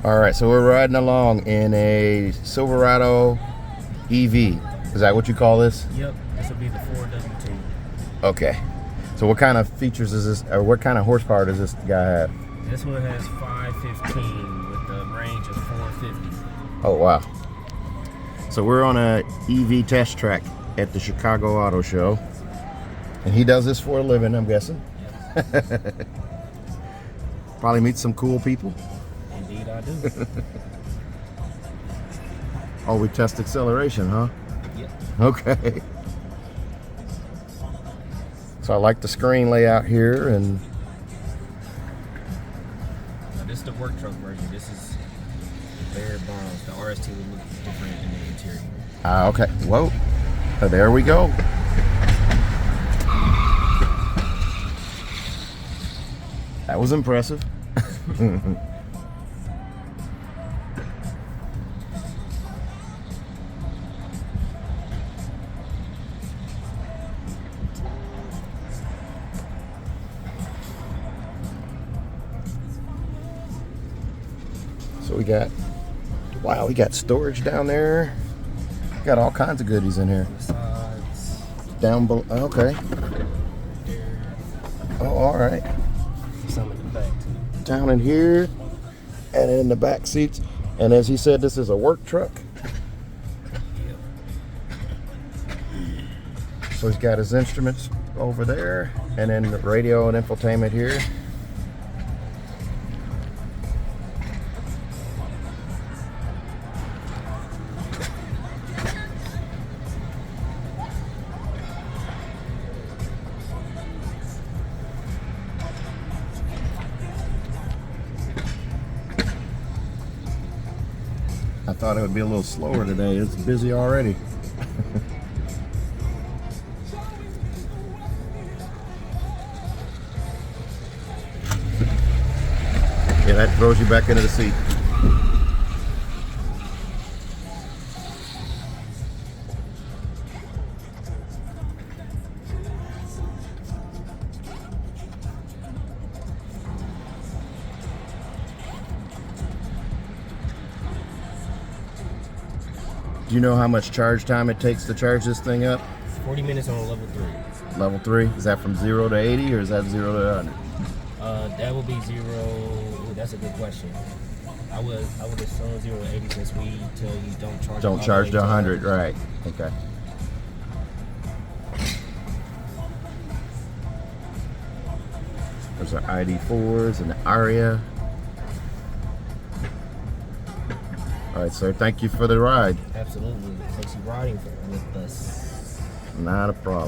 All right, so we're riding along in a Silverado EV. Is that what you call this? Yep, this will be the 4WT. Okay. So what kind of features is this, or what kind of horsepower does this guy have? This one has 515 with a range of 450. Oh, wow. So we're on a EV test track at the Chicago Auto Show. And he does this for a living, I'm guessing. Yes. Probably meet some cool people. Indeed I do. Oh, we test acceleration, huh? Yep. Okay. So I like the screen layout here, and Now, this is the work truck version. This is bare bones. The RST will look different in the interior. okay. Whoa. There we go. That was impressive. So we got, wow, we got storage down there. Got all kinds of goodies in here. Sides, Down below, okay. there, Oh, all right. some in the back too. Down in here and in the back seats. And as he said, this is a work truck. Yep. So he's got his instruments over there, and then the radio and infotainment here. I thought it would be a little slower today. It's busy already. Yeah, that throws you back into the seat. Do you know how much charge time it takes to charge this thing up? 40 minutes on level 3. Level 3? Is that from 0 to 80, or is that 0 to 100? That will be 0. Ooh, that's a good question. I would assume 0 to 80 since we tell you don't charge. Don't charge to 100, right? Okay. There's our ID4s and the Aria. All right, sir. Thank you for the ride. Absolutely. Takes you riding with us. Not a problem.